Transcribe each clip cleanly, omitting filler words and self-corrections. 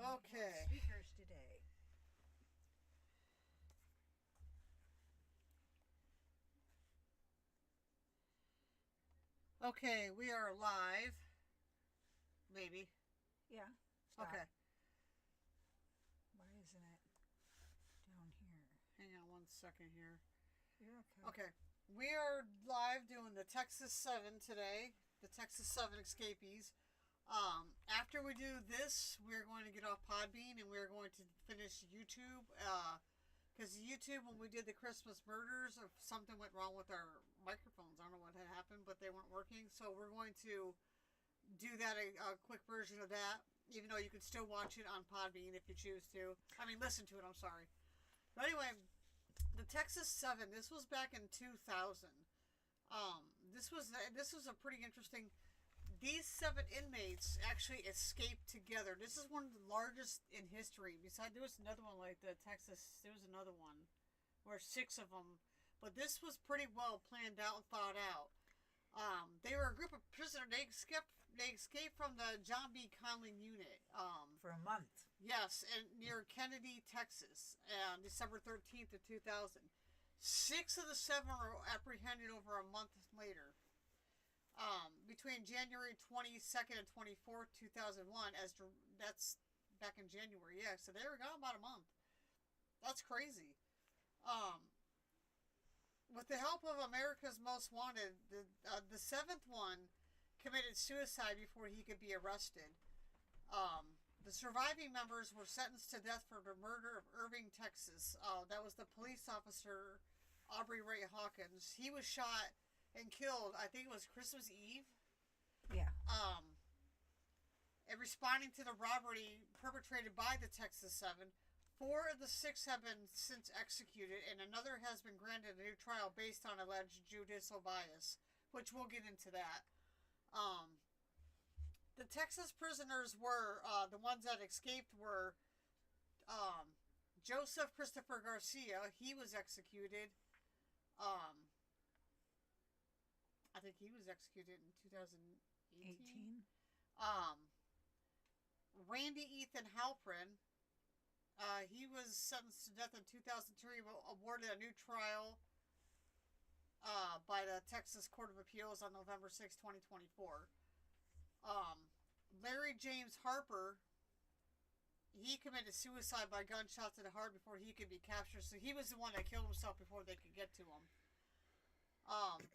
Okay. Speakers today. Okay, we are live. Maybe. Yeah. Stop. Okay. Why isn't it down here? Hang on one second here. You're okay. Okay. We are live doing the Texas 7 today. The Texas 7 escapees. After we do this, we're going to get off Podbean and we're going to finish YouTube. Because YouTube, when we did the Christmas murders, something went wrong with our microphones. I don't know what had happened, but they weren't working. So we're going to do that, a quick version of that, even though you can still watch it on Podbean if you choose to. I mean, listen to it, I'm sorry. But anyway, the Texas 7, this was back in 2000. This was a pretty interesting... These 7 inmates actually escaped together. This is one of the largest in history. Besides, there was another one like the Texas. There was another one where 6 of them. But this was pretty well planned out and thought out. They were a group of prisoners. They escaped from the John B. Conlon unit. For a month. Yes, and near Kennedy, Texas, on December 13th of 2000. 6 of the 7 were apprehended over a month later. Between January 22nd and 24th, 2001, that's back in January, yeah, so they were gone about a month. That's crazy. With the help of America's Most Wanted, the 7th one committed suicide before he could be arrested. The surviving members were sentenced to death for the murder of Irving, Texas. That was the police officer, Aubrey Ray Hawkins. He was shot and killed, I think it was Christmas Eve. Yeah. And responding to the robbery perpetrated by the Texas 7, 4 of the 6 have been since executed, and another has been granted a new trial based on alleged judicial bias, which we'll get into that. The Texas prisoners were, the ones that escaped were Joseph Christopher Garcia. He was executed. I think he was executed in 2018. Randy Ethan Halprin, he was sentenced to death in 2002. He was awarded a new trial by the Texas Court of Appeals on November 6, 2024. Larry James Harper, he committed suicide by gunshot to the heart before he could be captured. So he was the one that killed himself before they could get to him.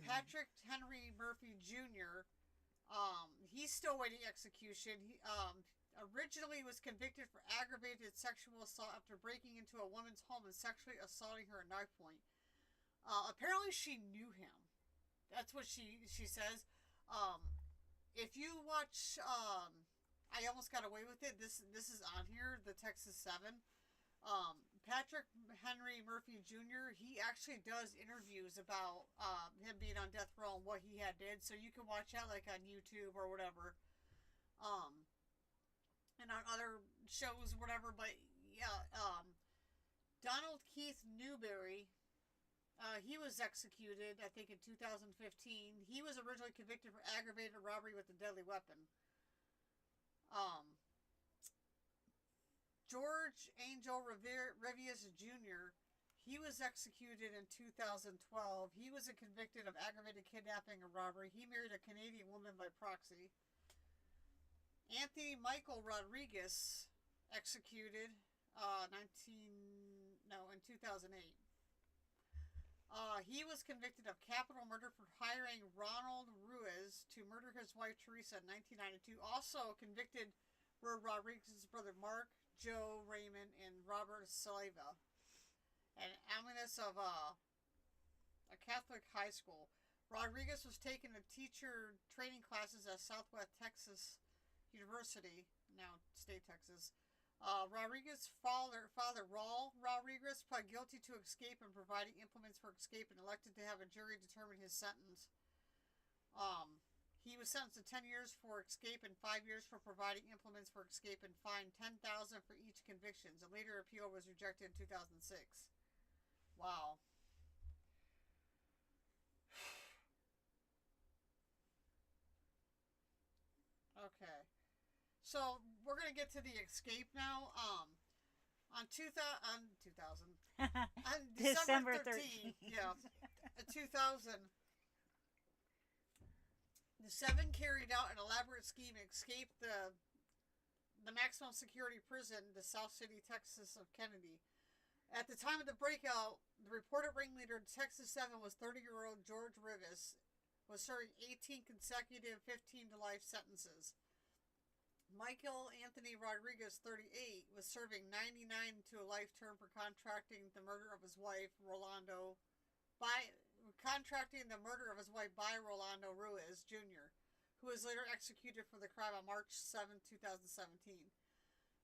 Patrick Henry Murphy Jr., he's still waiting execution. He originally was convicted for aggravated sexual assault after breaking into a woman's home and sexually assaulting her at knife point. Apparently she knew him. That's what she says. If you watch, I Almost Got Away with It, this is on here, the Texas 7. Patrick Henry Murphy Jr., he actually does interviews about him being on death row and what he had did, so you can watch that like on YouTube or whatever, and on other shows or whatever. But yeah, Donald Keith Newberry, he was executed I think in 2015. He was originally convicted for aggravated robbery with a deadly weapon. George Angel Revius Jr., he was executed in 2012. He was convicted of aggravated kidnapping and robbery. He married a Canadian woman by proxy. Anthony Michael Rodriguez, executed in 2008. He was convicted of capital murder for hiring Ronald Ruiz to murder his wife Teresa in 1992. Also convicted were Rodriguez's brother Mark, Joe Raymond, and Robert Saliva, an alumnus of a Catholic high school. Rodriguez was taking teacher training classes at Southwest Texas University, now State Texas. Rodriguez's father, Raul Rodriguez, pled guilty to escape and providing implements for escape and elected to have a jury determine his sentence. He was sentenced to 10 years for escape and 5 years for providing implements for escape and fined $10,000 for each conviction. A later appeal was rejected in 2006. Wow. Okay. So we're gonna get to the escape now. On 2000, on December 13th, yeah, 2000, the seven carried out an elaborate scheme to escape the maximum security prison, the South City, Texas of Kennedy. At the time of the breakout, the reported ringleader of Texas 7 was 30-year-old George Rivas, was serving 18 consecutive 15 to life sentences. Michael Anthony Rodriguez, 38, was serving 99 to a life term for contracting the murder of his wife, Rolando by Rolando Ruiz Jr., who was later executed for the crime on March 7, 2017.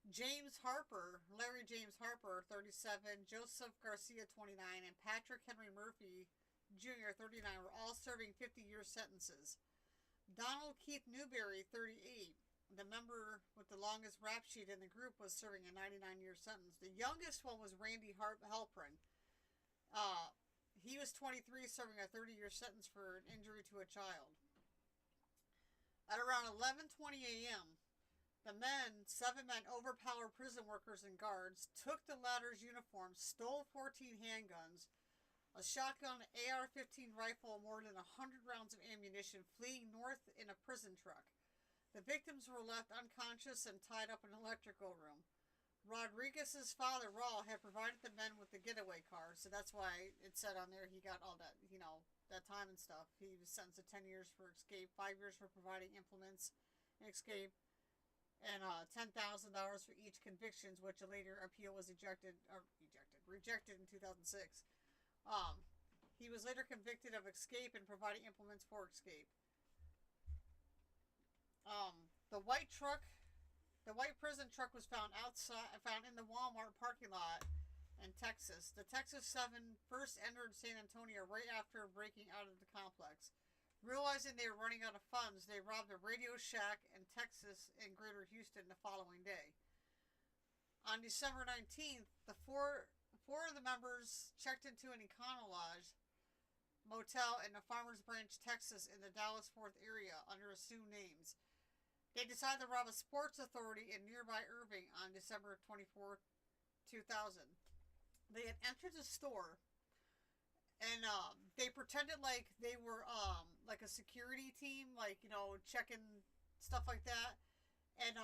Larry James Harper, 37, Joseph Garcia, 29, and Patrick Henry Murphy Jr., 39, were all serving 50-year sentences. Donald Keith Newberry, 38, the member with the longest rap sheet in the group, was serving a 99-year sentence. The youngest one was Randy Halpern. He was 23, serving a 30-year sentence for an injury to a child. At around 11:20 a.m., seven men overpowered prison workers and guards, took the latter's uniforms, stole 14 handguns, a shotgun, AR-15 rifle, and more than 100 rounds of ammunition, fleeing north in a prison truck. The victims were left unconscious and tied up in an electrical room. Rodriguez's father, Raul, had provided the men with the getaway car, so that's why it said on there he got all that, that time and stuff. He was sentenced to 10 years for escape, 5 years for providing implements and escape, and $10,000 for each conviction, which a later appeal was rejected in 2006. He was later convicted of escape and providing implements for escape. The white prison truck was found in the Walmart parking lot in Texas. The Texas 7 first entered San Antonio right after breaking out of the complex. Realizing they were running out of funds, they robbed a Radio Shack in Texas and Greater Houston the following day. On December 19th, the four of the members checked into an Econo Lodge motel in the Farmers Branch, Texas, in the Dallas-Fort area under assumed names. They decided to rob a sports authority in nearby Irving on December 24, 2000. They had entered the store, and they pretended like they were like a security team, checking stuff like that. And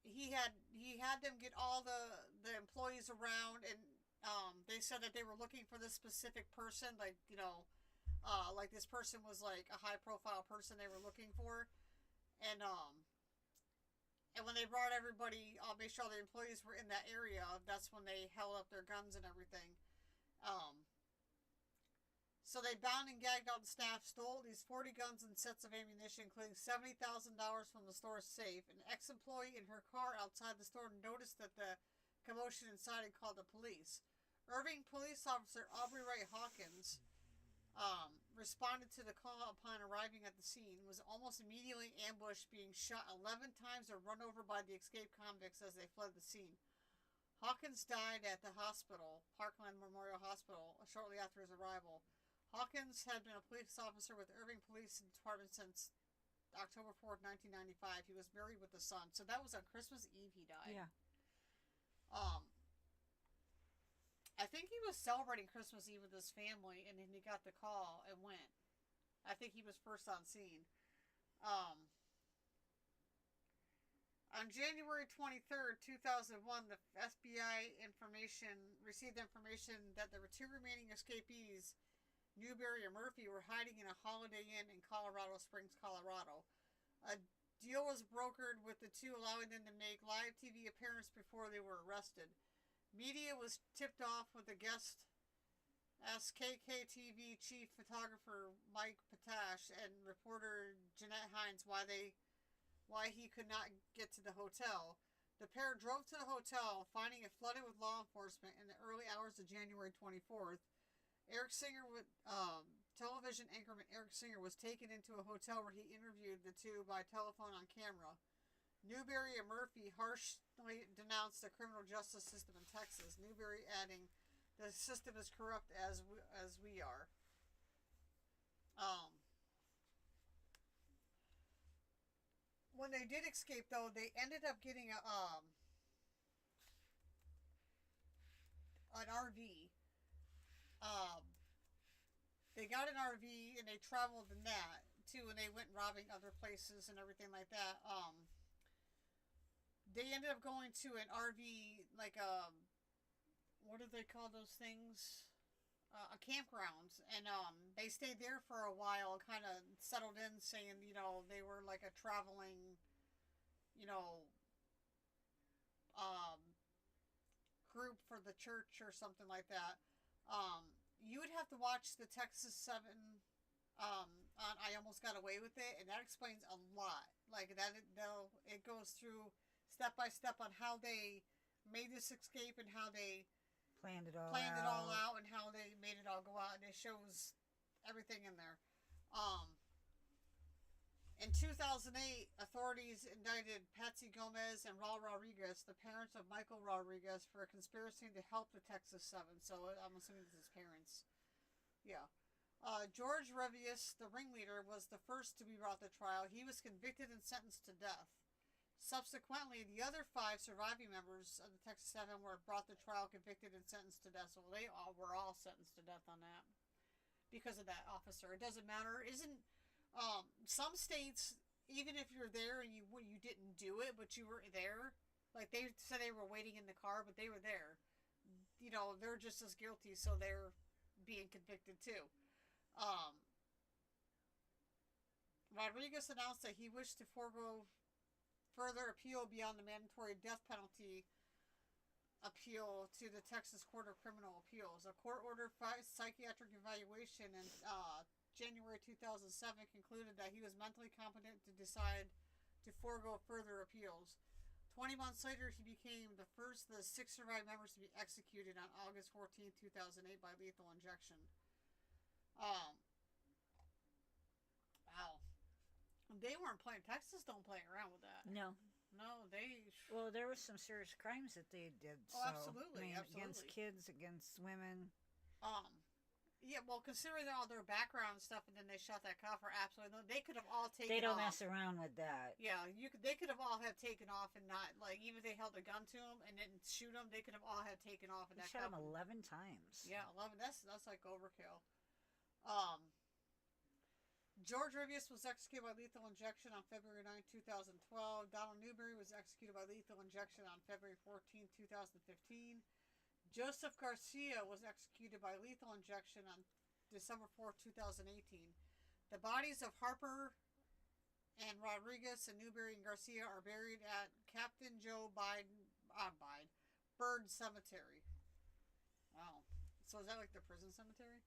he had them get all the employees around, and they said that they were looking for this specific person, like this person was like a high profile person they were looking for, and when they brought everybody, made sure the employees were in that area, that's when they held up their guns and everything. So they bound and gagged all the staff, stole these 40 guns and sets of ammunition, including $70,000 from the store's safe. An ex-employee in her car outside the store noticed that the commotion inside and called the police. Irving police officer Aubrey Ray Hawkins responded to the call upon arriving at the scene, was almost immediately ambushed, being shot 11 times or run over by the escaped convicts as they fled the scene. Hawkins died at the hospital, Parkland Memorial Hospital, shortly after his arrival. Hawkins had been a police officer with Irving Police Department since October 4th, 1995. He was married with a son. So that was on Christmas Eve he died. Yeah. I think he was celebrating Christmas Eve with his family, and then he got the call and went. I think he was first on scene. On January 23rd, 2001, the FBI received information that there were two remaining escapees, Newberry and Murphy, were hiding in a Holiday Inn in Colorado Springs, Colorado. A deal was brokered with the two, allowing them to make live TV appearances before they were arrested. Media was tipped off with a guest asked KKTV chief photographer Mike Patash and reporter Jeanette Hines why he could not get to the hotel. The pair drove to the hotel, finding it flooded with law enforcement in the early hours of January 24th. Television anchorman Eric Singer was taken into a hotel where he interviewed the two by telephone on camera. Newberry and Murphy harshly denounced the criminal justice system in Texas, Newberry adding, "The system is corrupt as we are." when they did escape, though, they ended up getting an RV. Um, they got an RV and they traveled in that too, and they went robbing other places and everything like that. They ended up going to an RV, like what do they call those things? A campground, and they stayed there for a while, kind of settled in, saying, they were like a traveling, you know, um, group for the church or something like that. You would have to watch the Texas 7 on I Almost Got Away with It, and that explains a lot. Like that, it goes through step by step on how they made this escape and how they planned it all out and how they made it all go out, and it shows everything in there. In 2008, authorities indicted Patsy Gomez and Raul Rodriguez, the parents of Michael Rodriguez, for a conspiracy to help the Texas 7. So I'm assuming it's his parents. Yeah. George Revius, the ringleader, was the first to be brought to trial. He was convicted and sentenced to death. Subsequently, the other 5 surviving members of the Texas 7 were brought to trial, convicted, and sentenced to death. So they were all sentenced to death on that because of that officer. It doesn't matter. Some states, even if you're there and you didn't do it, but you were there, like they said they were waiting in the car, but they were there. They're just as guilty, so they're being convicted too. Rodriguez announced that he wished to forego further appeal beyond the mandatory death penalty appeal to the Texas Court of Criminal Appeals. A court-ordered psychiatric evaluation in January 2007 concluded that he was mentally competent to decide to forego further appeals. 20 months later, he became the first of the 6 surviving members to be executed on August 14, 2008 by lethal injection. Wow. They weren't playing. Texas don't play around with that. No. No, they... Well, there was some serious crimes that they did. Oh, absolutely, absolutely. Against kids, against women. Yeah, well, considering all their background stuff, and then they shot that cop for absolutely... They could have all taken off. They don't mess around with that. Yeah, they could have all have taken off and not... Like, even if they held a gun to him and didn't shoot him, they could have all have taken off. And they shot him 11 times. Yeah, 11. That's like overkill. George Revius was executed by lethal injection on February 9, 2012. Donald Newberry was executed by lethal injection on February 14, 2015. Joseph Garcia was executed by lethal injection on December 4, 2018. The bodies of Harper and Rodriguez and Newberry and Garcia are buried at Captain Joe Byrd Cemetery. Wow. So is that like the prison cemetery?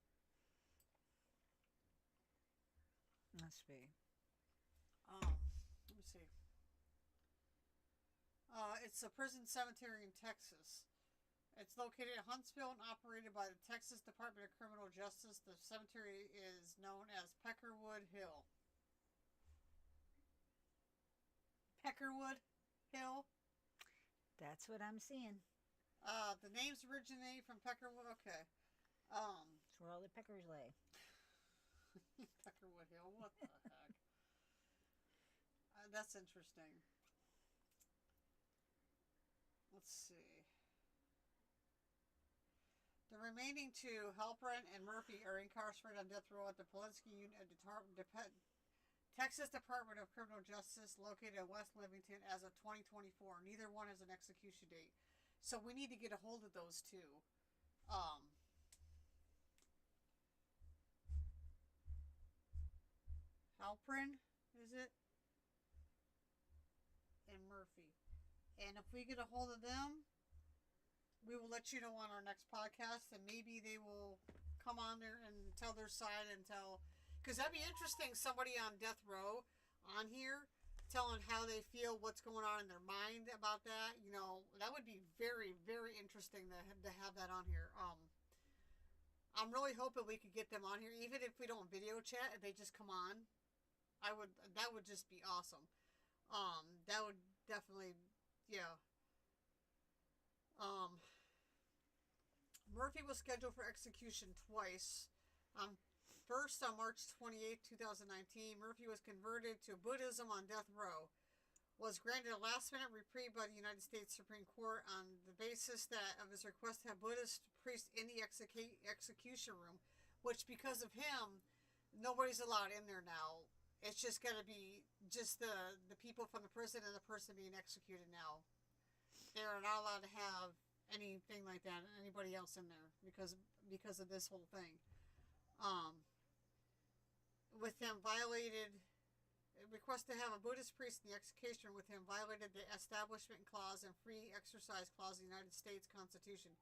Must be. Let me see. It's a prison cemetery in Texas. It's located in Huntsville and operated by the Texas Department of Criminal Justice. The cemetery is known as Peckerwood Hill. Peckerwood Hill? That's what I'm seeing. The names originate from Peckerwood. Okay. It's where all the peckers lay. Peckerwood Hill. What the heck? That's interesting. Let's see. The remaining 2, Halperin and Murphy, are incarcerated on death row at the Polinsky Unit of Texas Department of Criminal Justice, located in West Livingston, as of 2024. Neither one has an execution date. So we need to get a hold of those 2. Halperin, is it? And Murphy. And if we get a hold of them, we will let you know on our next podcast, and maybe they will come on there and tell their side and tell... Because that'd be interesting, somebody on death row on here telling how they feel, what's going on in their mind about that. That would be very, very interesting to have that on here. I'm really hoping we could get them on here, even if we don't video chat, if they just come on. That would just be awesome. That would definitely, yeah. Murphy was scheduled for execution twice. First on March 28, 2019, Murphy was converted to Buddhism on death row. was granted a last-minute reprieve by the United States Supreme Court on the basis of his request to have Buddhist priests in the execution room, which because of him, nobody's allowed in there now. It's just going to be just the people from the prison and the person being executed now. They're not allowed to have anything like that, anybody else in there because of this whole thing. With him violated, request to have a Buddhist priest in the execution with him violated the Establishment Clause and Free Exercise Clause of the United States Constitution.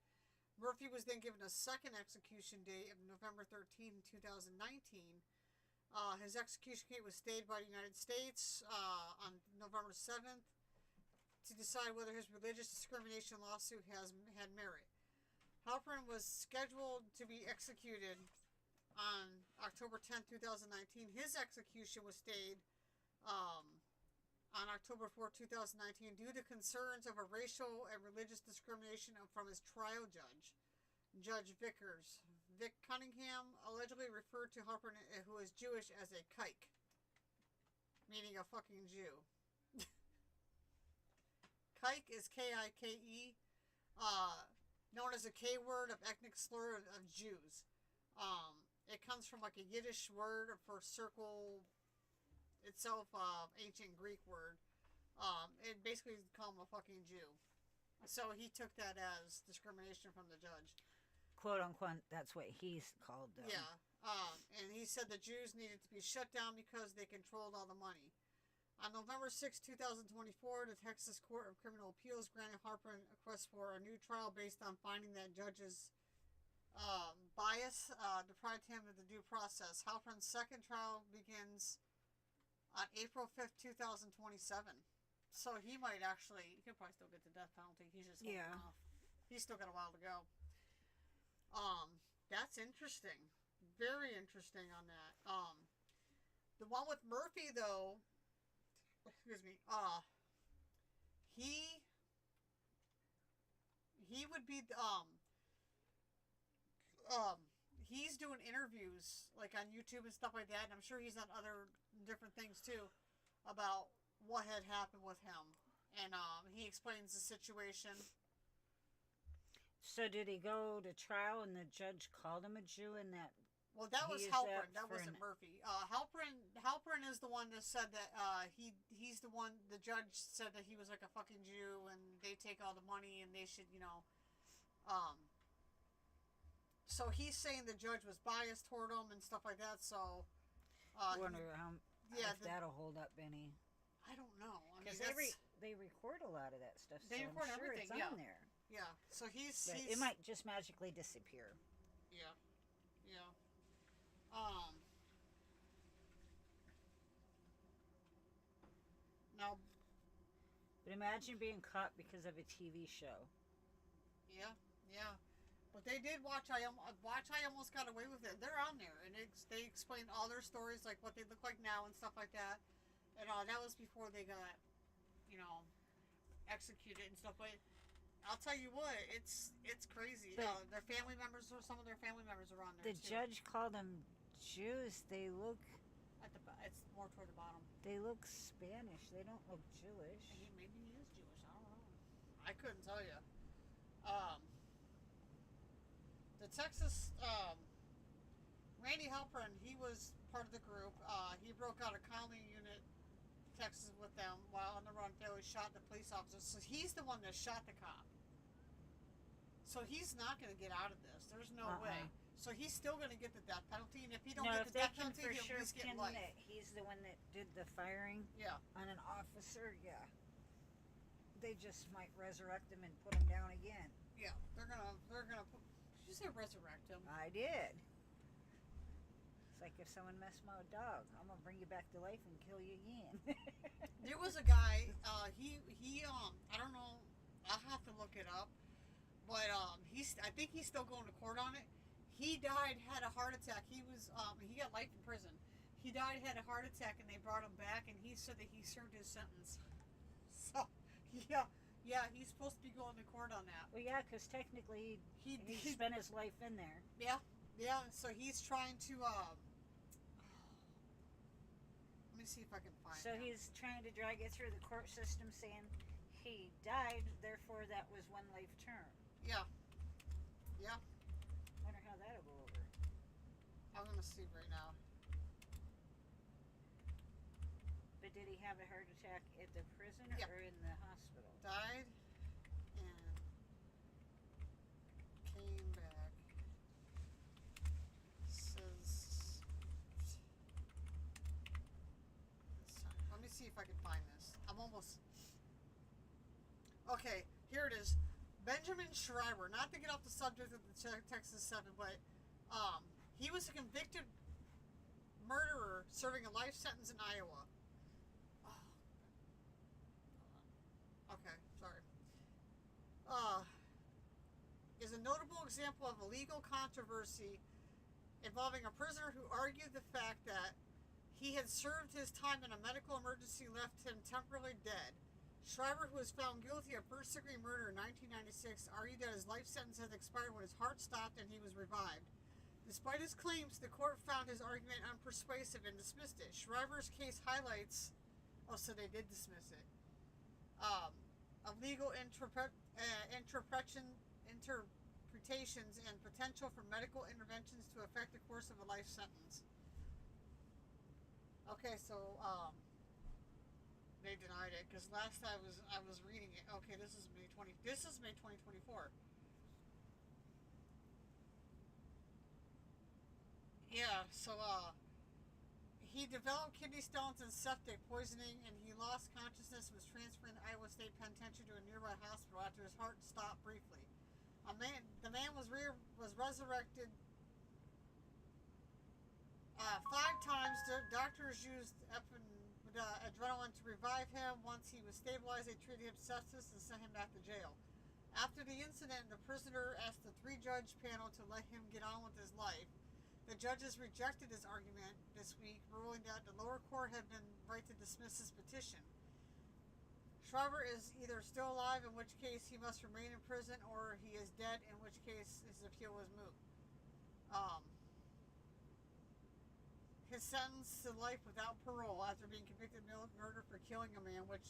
Murphy was then given a second execution date of November 13, 2019. His execution date was stayed by the United States on November 7th to decide whether his religious discrimination lawsuit had merit. Halperin was scheduled to be executed on October 10, 2019. His execution was stayed on October 4, 2019 due to concerns of a racial and religious discrimination from his trial judge, Judge Vickers. Vic Cunningham allegedly referred to Halperin, who is Jewish, as a kike, meaning a fucking Jew. Kike is K-I-K-E, known as a K-word of ethnic slur of Jews. It comes from like a Yiddish word for circle itself, ancient Greek word. It basically called him a fucking Jew. So he took that as discrimination from the judge. Quote unquote, that's what he's called them. Yeah. And he said the Jews needed to be shut down because they controlled all the money. On November 6, 2024, the Texas Court of Criminal Appeals granted Halperin a request for a new trial based on finding that judge's bias deprived him of the due process. Halperin's second trial begins on April 5th, 2027. So he might actually, he could probably still get the death penalty. He's just holding off. He's still got a while to go. That's interesting. Very interesting on that. The one with Murphy, though, excuse me, he would be, he's doing interviews, like, on YouTube and stuff like that, and I'm sure he's done other different things, too, about what had happened with him, and, he explains the situation. So did he go to trial and the judge called him a Jew and that? Well, that was Halperin. That wasn't Murphy. Halperin is the one that said that he's the one. The judge said that he was like a fucking Jew and they take all the money and they should, So he's saying the judge was biased toward him and stuff like that. So I wonder if that'll hold up any. I don't know. Because they record a lot of that stuff. They record everything. It's on there. Yeah. So he's it might just magically disappear. Yeah. Yeah. Now, but imagine being caught because of a TV show. Yeah, but they did watch. I almost got away with it. They're on there, and they explain all their stories, like what they look like now and stuff like that. And that was before they got, executed and stuff. But I'll tell you what, it's crazy. Their family members, or some of their family members, are on there. The judge called them Jews. They look. It's more toward the bottom. They look Spanish. They don't look Jewish. Maybe he is Jewish. I don't know. I couldn't tell you. The Texas, Randy Halperin, he was part of the group. He broke out of Conley Unit, Texas, with them while on the run. He shot the police officer. So he's the one that shot the cop. So he's not going to get out of this. There's no way. So he's still going to get the death penalty, and if he don't get the death penalty, he'll at least get life. He's the one that did the firing on an officer, they just might resurrect him and put him down again. Yeah, they're gonna put, did you say resurrect him? I did. It's like if someone messed with my dog, I'm gonna bring you back to life and kill you again. There was a guy, he I don't know, I'll have to look it up, but I think he's still going to court on it. He died, had a heart attack. He got life in prison. He died, had a heart attack, and they brought him back, and he said that he served his sentence. So, yeah, he's supposed to be going to court on that. Well, yeah, because technically he spent his life in there. Yeah, so he's trying to, let me me see if I can find So him. he's trying to drag it through the court system saying he died, therefore that was one life term. Yeah. Yeah. Wonder how that'll go over. I'm going to see right now. But did he have a heart attack at the prison or in the hospital? Died and came back. Says. Let me see if I can find this. I'm almost. Okay, here it is. Benjamin Schreiber. Not to get off the subject of the Texas 7, but he was a convicted murderer serving a life sentence in Iowa. Okay, sorry. Is a notable example of a legal controversy involving a prisoner who argued the fact that he had served his time in a medical emergency left him temporarily dead. Schreiber, who was found guilty of first-degree murder in 1996, argued that his life sentence had expired when his heart stopped and he was revived. Despite his claims, the court found his argument unpersuasive and dismissed it. Schreiber's case highlights... Oh, so they did dismiss it. Of legal interpretations and potential for medical interventions to affect the course of a life sentence. Okay, so they denied it because last I was reading it. Okay, this is May 2024. Yeah, so he developed kidney stones and septic poisoning, and he lost consciousness and was transferred to Iowa State Penitentiary to a nearby hospital after his heart stopped briefly. The man was resurrected 5 times. Doctors used adrenaline to revive him. Once he was stabilized, they treated him sepsis and sent him back to jail. After the incident, the prisoner asked the 3-judge panel to let him get on with his life. The judges rejected his argument this week, ruling that the lower court had been right to dismiss his petition. Schreiber is either still alive, in which case he must remain in prison, or he is dead, in which case his appeal was moot. His sentence to life without parole after being convicted of murder for killing a man with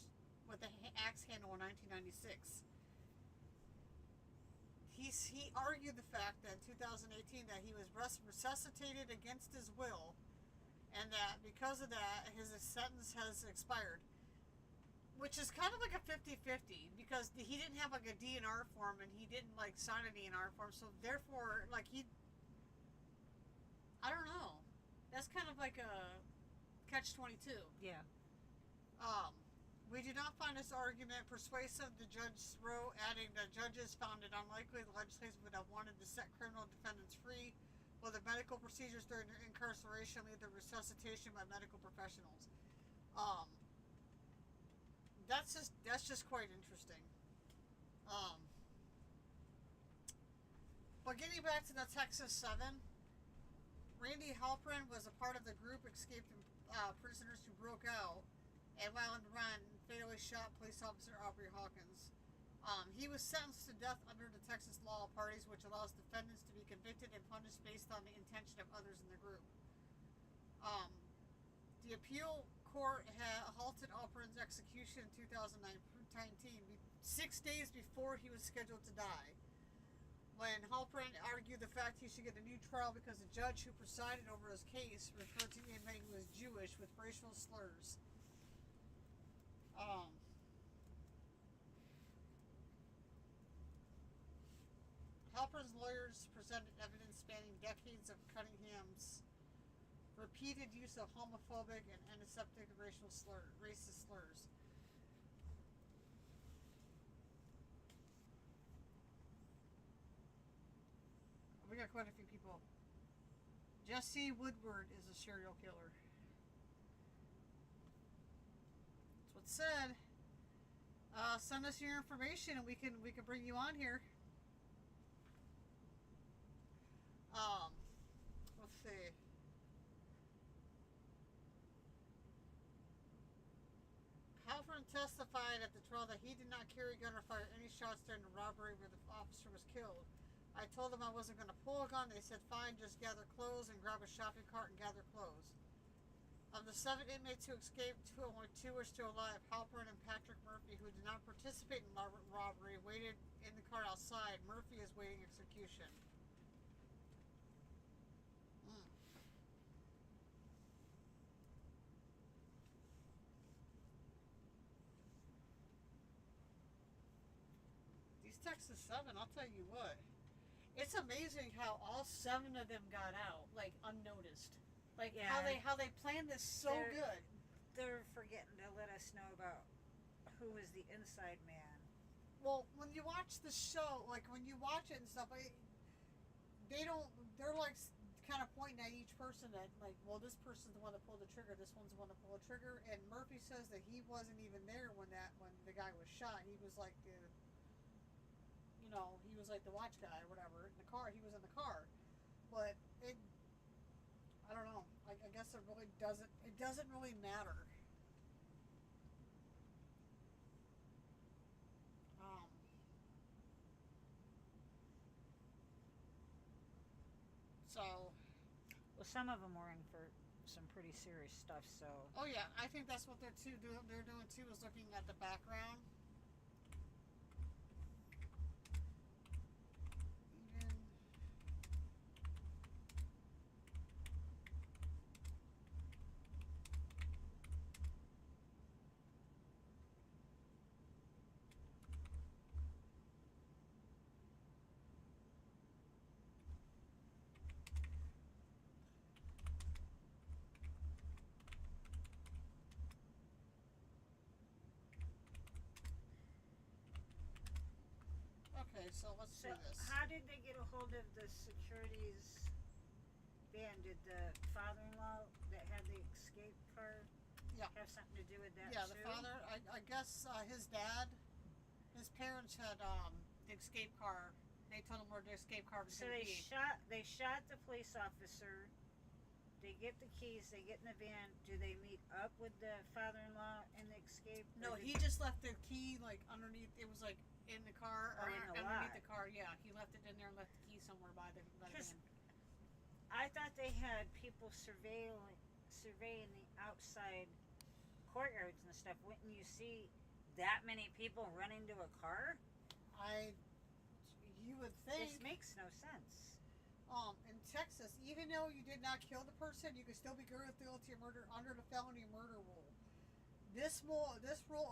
an axe handle in 1996. He argued the fact that in 2018 that he was resuscitated against his will, and that because of that his sentence has expired, which is kind of like a 50-50 because he didn't have like a DNR form and he didn't like sign a DNR form, so therefore like I don't know, that's kind of like a catch-22. Yeah. We do not find this argument persuasive, the judge wrote, adding that judges found it unlikely the legislature would have wanted to set criminal defendants free, while the medical procedures during their incarceration lead to resuscitation by medical professionals. That's just quite interesting. But getting back to the Texas 7, Randy Halpern was a part of the group escaped prisoners who broke out and while on the run fatally shot police officer Aubrey Hawkins. He was sentenced to death under the Texas law of parties, which allows defendants to be convicted and punished based on the intention of others in the group. The appeal court had halted Halpern's execution in 2019, 6 days before he was scheduled to die. When Halpern argued the fact he should get a new trial because the judge who presided over his case referred to the inmate who was Jewish with racial slurs. Halpern's lawyers presented evidence spanning decades of Cunningham's repeated use of homophobic and antiseptic racist slurs. We got quite a few people. Jesse Woodward is a serial killer. That's what's said. Send us your information and we can bring you on here. Let's see. Halpern testified at the trial that he did not carry a gun or fire any shots during the robbery where the officer was killed. I told them I wasn't going to pull a gun. They said, fine, just gather clothes and grab a shopping cart and gather clothes. Of the 7 inmates who escaped, only 2 are still alive. Halpern and Patrick Murphy, who did not participate in the robbery, waited in the car outside. Murphy is waiting execution. These Texas 7, I'll tell you what. It's amazing how all 7 of them got out, like, unnoticed. Like, how they planned this so good. They're forgetting to let us know about who was the inside man. Well, when you watch the show, like, when you watch it and stuff, they're like kind of pointing at each person that, like, well, this person's the one that pulled the trigger, this one's the one that pulled the trigger, and Murphy says that he wasn't even there when the guy was shot. He was like he was like the watch guy or whatever in the car. He was in the car, but I don't know. I guess it really doesn't. It doesn't really matter. Well, some of them were in for some pretty serious stuff. So. Oh yeah, I think that's what they're doing too. Is looking at the background. Okay, so let's do this. How did they get a hold of the security's van? Did the father-in-law that had the escape car have something to do with that? Yeah, too? The father. I guess his dad, his parents had the escape car. They told him where the escape car was going to be. So they shot the police officer. They get the keys. They get in the van. Do they meet up with the father-in-law in the escape? No, he just left the key like underneath. It was like in the car or underneath the car. Yeah, he left it in there and left the key somewhere by the van. I thought they had people surveying the outside courtyards and stuff. Wouldn't you see that many people run into a car? You would think. This makes no sense. In Texas, even though you did not kill the person, you could still be guilty of murder under the felony murder rule. This rule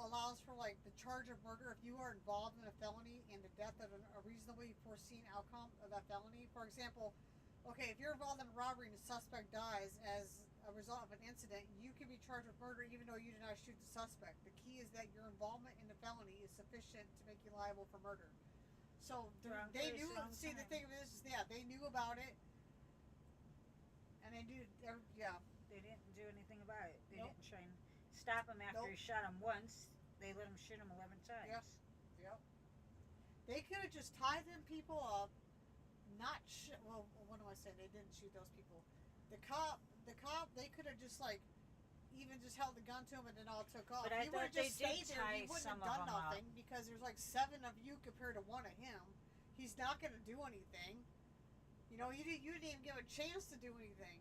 allows for like the charge of murder if you are involved in a felony and the death of a reasonably foreseen outcome of that felony. For example, okay, if you're involved in a robbery and the suspect dies as a result of an incident, you can be charged with murder even though you did not shoot the suspect. The key is that your involvement in the felony is sufficient to make you liable for murder. So they knew. See, the thing is, they knew about it, and they did. They didn't do anything about it. They didn't try and stop him after he shot him once. They let him shoot him 11 times. Yep. They could have just tied them people up. Well, what do I say? They didn't shoot those people. The cop. They could have just like. Even just held the gun to him and then all took off. But I thought they did tie some of them up. Because there's like 7 of you compared to 1 of him. He's not going to do anything. You didn't even give a chance to do anything.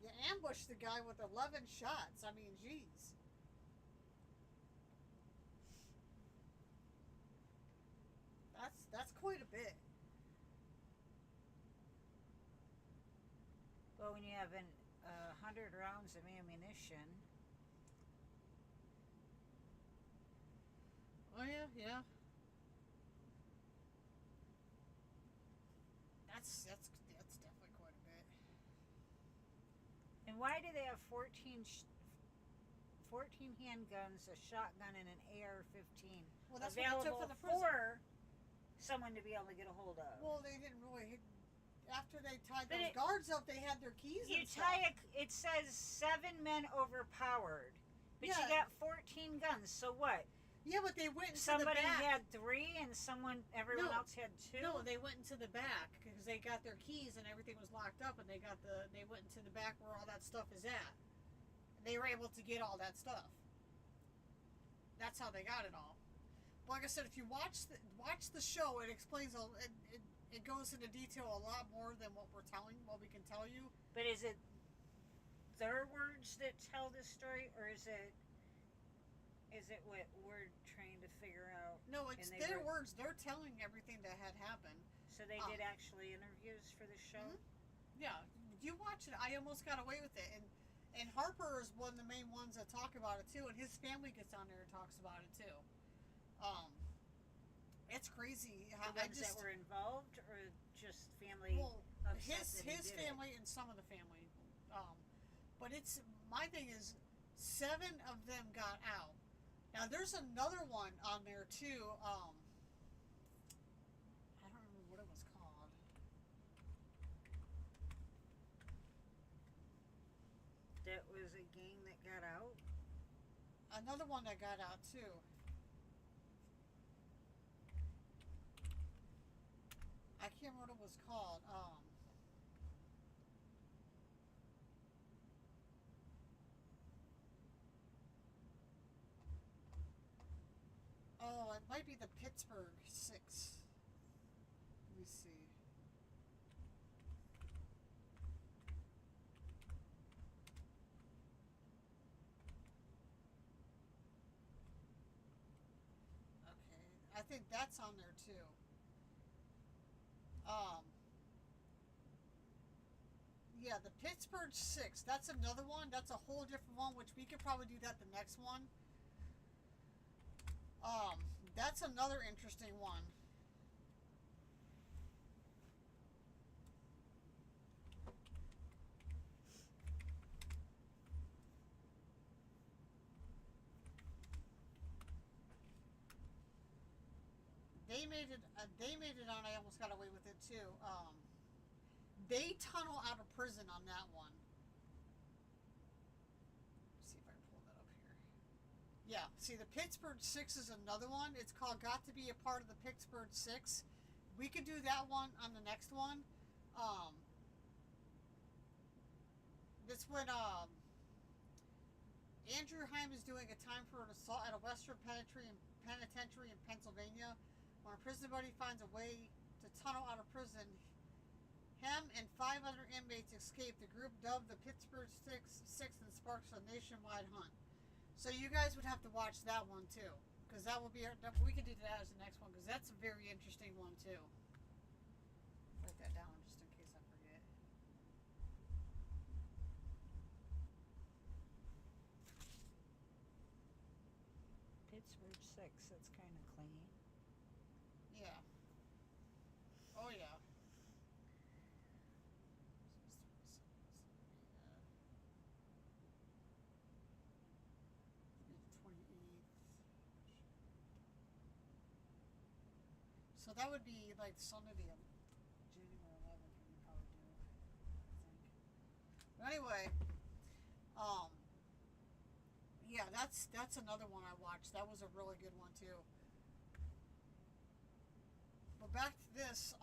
You ambushed the guy with 11 shots. I mean, geez. That's quite a bit. Well, when you have 100 rounds of ammunition. Oh yeah. That's definitely quite a bit. And why do they have 14 handguns, a shotgun, and an AR-15 available for someone to be able to get a hold of? Well, they didn't really. After they tied those guards up, they had their keys. It says 7 men overpowered, but you got 14 guns. So what? Yeah, but they went into Somebody the back. had 3 and everyone else had 2? No, they went into the back because they got their keys and everything was locked up, and they went into the back where all that stuff is at. They were able to get all that stuff. That's how they got it all. But like I said, if you watch the show, it explains all. It goes into detail a lot more than what we can tell you. But is it their words that tell this story, or is it what we're trying to figure out? No, it's their words. They're telling everything that had happened. So they did actually interviews for the show? Mm-hmm. Yeah. You watch it. I almost got away with it. And Harper is one of the main ones that talk about it too, and his family gets on there and talks about it too. It's crazy. The ones that were involved, or just family? Well, his family and some of the family. But it's, my thing is, 7 of them got out. Now there's another one on there too. I don't remember what it was called. That was a gang that got out? Another one that got out too. I can't remember what it was called. Oh, it might be the Pittsburgh 6. Let me see. Okay, I think that's on there too. Yeah, the Pittsburgh 6. That's another one. That's a whole different one, which we could probably do that the next one. That's another interesting one. They made it. They made it on. I almost got away with it too. They tunnel out of prison on that one. Let's see if I can pull that up here. Yeah, see, the Pittsburgh 6 is another one. It's called Got to Be a Part of the Pittsburgh 6. We could do that one on the next one. This when Andrew Heim is doing a time for an assault at a Western penitentiary in Pennsylvania. When a prison buddy finds a way to tunnel out of prison, him and 5 other inmates escape. The group, dubbed the Pittsburgh Six, and sparks a nationwide hunt. So you guys would have to watch that one too, because that will be we could do that as the next one, because that's a very interesting one too. Write that down just in case I forget. Pittsburgh 6. That's kind of clean. Yeah. Oh yeah. So that would be like Sunday the January 11th we probably do, I think. But anyway, yeah, that's another one I watched. That was a really good one too. But back to this,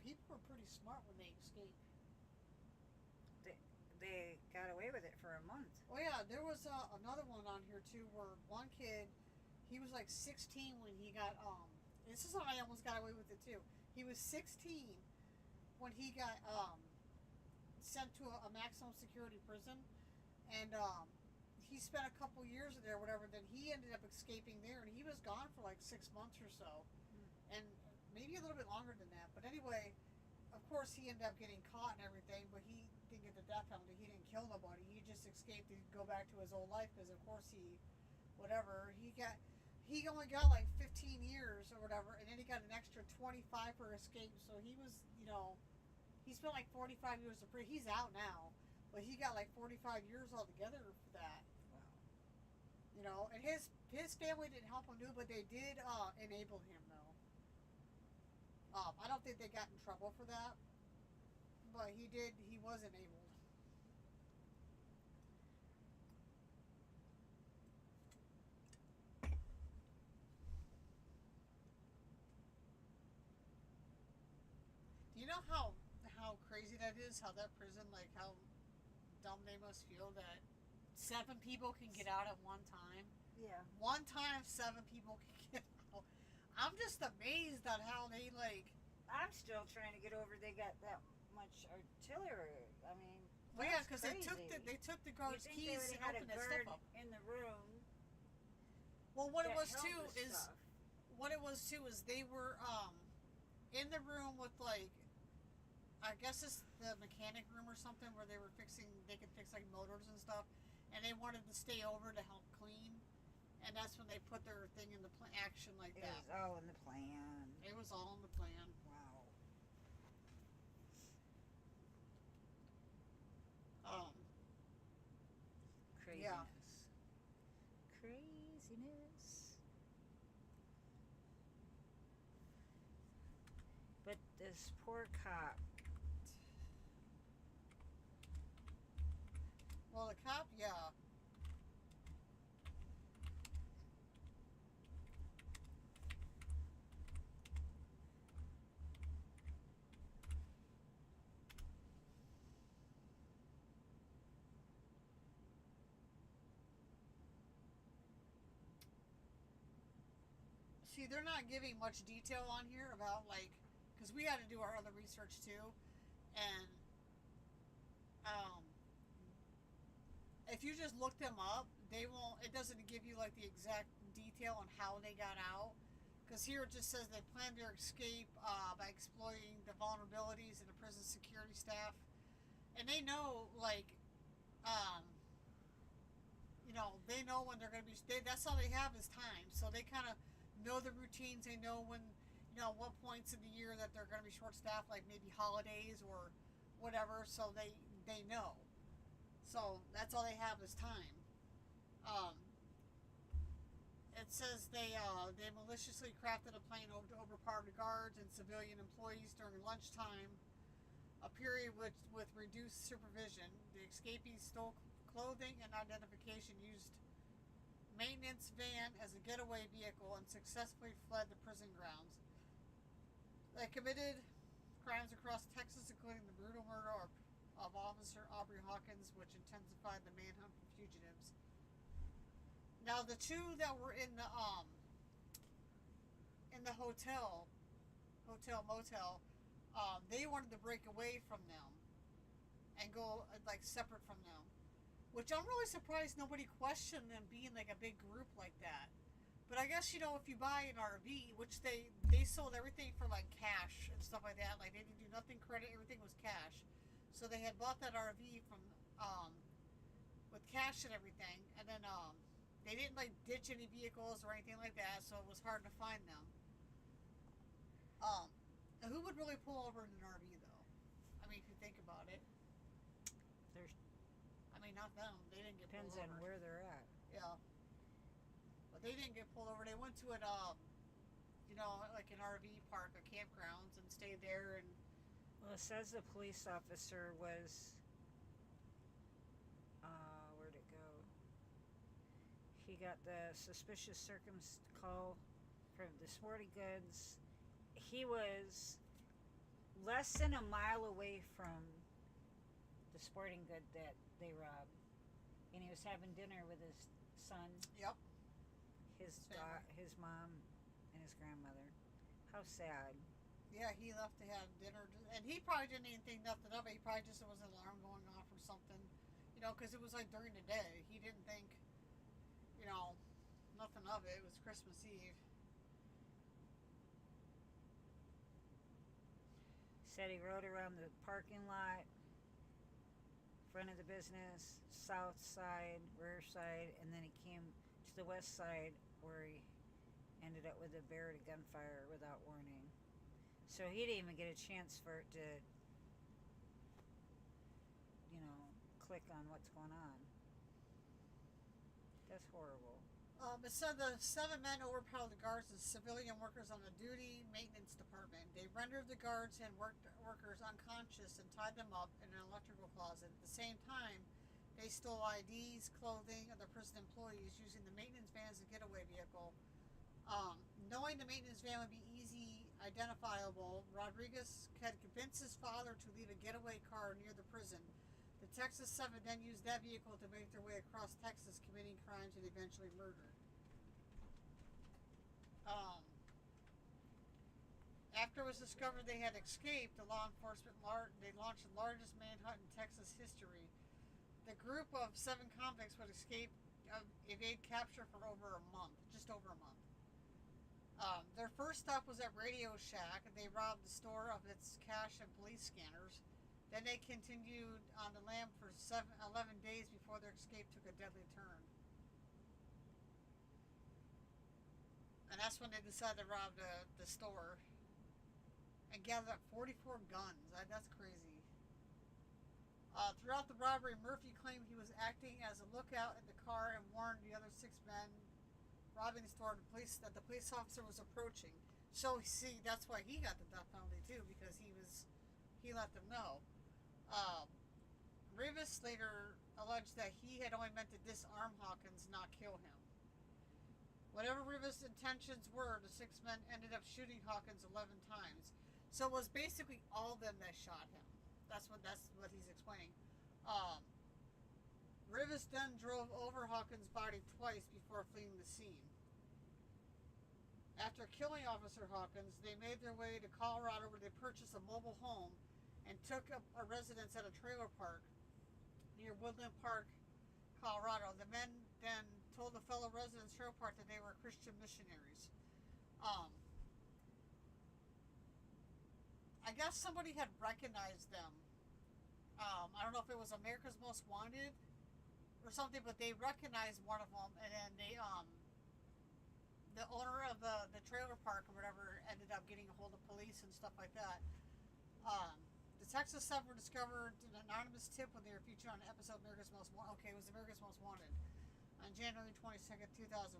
people were pretty smart when they escaped. They got away with it for a month. Oh yeah, there was another one on here too, where one kid, he was like 16 when he got this is how I almost got away with it too. He was 16 when he got sent to a maximum security prison, and he spent a couple years there, whatever. Then he ended up escaping there, and he was gone for like 6 months or so, and maybe a little bit longer than that. But anyway, of course, he ended up getting caught and everything, but he didn't get the death penalty. He didn't kill nobody. He just escaped to go back to his old life because, of course, he only got like 15 years or whatever, and then he got an extra 25 for escape. So he was, he spent like 45 years in prison. He's out now, but he got like 45 years altogether for that. Wow. And his family didn't help him do it, but they did enable him though. I don't think they got in trouble for that, but he was enabled. You know how crazy that is? How that prison, like how dumb they must feel that 7 people can get out at one time. Yeah. One time 7 people can get out. I'm just amazed at how they like. I'm still trying to get over they got that much artillery. I mean. Well, yeah, That's because crazy. they took the You guards' think keys they would and have had a opened that guard stuff up. in the room? Well, what it that was held too the is stuff. they were in the room with like, I guess it's the mechanic room or something where they could fix like motors and stuff, and they wanted to stay over to help clean, and that's when they put their thing into action like It that. was all in the plan. It was all in the plan. Wow. Um, Craziness. Yeah. Craziness. But this poor cop. well, the cop, yeah. See, they're not giving much detail on here about like, because we had to do our other research too, and um, if you just look them up, they won't. It doesn't give you like the exact detail on how they got out. Because here it just says they planned their escape by exploiting the vulnerabilities in the prison security staff, and they know like, um, they know when they're going to be. That's all they have is time, so they kind of know the routines. They know when, what points in the year that they're going to be short staffed, like maybe holidays or whatever. So they know. So that's all they have is time. It says they maliciously crafted a plan to overpower the guards and civilian employees during lunchtime, a period with reduced supervision. The escapees stole clothing and identification, used maintenance van as a getaway vehicle, and successfully fled the prison grounds. They committed crimes across Texas, including the brutal murder of Officer Aubrey Hawkins, which intensified the manhunt for fugitives. Now, the two that were in the hotel motel, they wanted to break away from them and go like separate from them, which I'm really surprised nobody questioned them being like a big group like that. But I guess if you buy an RV, which they sold everything for like cash and stuff like that, like they didn't do nothing credit, everything was cash. So they had bought that RV from with cash and everything, and then they didn't like ditch any vehicles or anything like that, so it was hard to find them. Who would really pull over in an RV though? I mean, if you think about it. Not them. They didn't get Depends pulled on over. where they're at. Yeah. But they didn't get pulled over. They went to an like an RV park, a campgrounds, and stayed there. And Well, it says the police officer was. Where'd it go? He got the suspicious call from the sporting goods. He was less than a mile away from the sporting good that they robbed, and he was having dinner with his son, yep, his mom, and his grandmother. How sad. Yeah, he left to have dinner, and he probably didn't even think nothing of it. He probably just, there was an alarm going off or something, because it was like during the day. He didn't think, nothing of it. It was Christmas Eve. Said he rode around the parking lot, front of the business, south side, rear side, and then he came to the west side where he ended up with a bear to gunfire without warning. So he didn't even get a chance for it to, click on what's going on. That's horrible. It said the 7 men overpowered the guards and civilian workers on the duty maintenance department. They rendered the guards and workers unconscious and tied them up in an electrical closet. At the same time, they stole IDs, clothing of the prison employees, using the maintenance van as a getaway vehicle. Knowing the maintenance van would be easy identifiable, Rodriguez had convinced his father to leave a getaway car near the prison. The Texas 7 then used that vehicle to make their way across Texas, committing crimes and eventually murder. After it was discovered they had escaped, the law enforcement they launched the largest manhunt in Texas history. The group of 7 convicts would evade capture for over a month, just over a month. Their first stop was at Radio Shack, and they robbed the store of its cash and police scanners. Then they continued on the lam for 11 days before their escape took a deadly turn. And that's when they decided to rob the store and gathered up 44 guns. That's crazy. Throughout the robbery, Murphy claimed he was acting as a lookout in the car and warned the other 6 men robbing the store that the police officer was approaching. So, see, that's why he got the death penalty too, because he let them know. Rivas later alleged that he had only meant to disarm Hawkins, not kill him. Whatever Rivas' intentions were, the 6 men ended up shooting Hawkins 11 times. So it was basically all of them that shot him. That's what he's explaining. Rivas then drove over Hawkins' body twice before fleeing the scene. After killing Officer Hawkins, they made their way to Colorado, where they purchased a mobile home and took up a residence at a trailer park near Woodland Park, Colorado. The men then told the fellow residents of trailer park that they were Christian missionaries. I guess somebody had recognized them. I don't know if it was America's Most Wanted or something, but they recognized one of them, and then they the owner of the trailer park or whatever ended up getting a hold of police and stuff like that. The Texas 7 were discovered an anonymous tip when they were featured on an episode of America's Most Wanted. Okay, it was America's Most Wanted on January 22nd, 2001.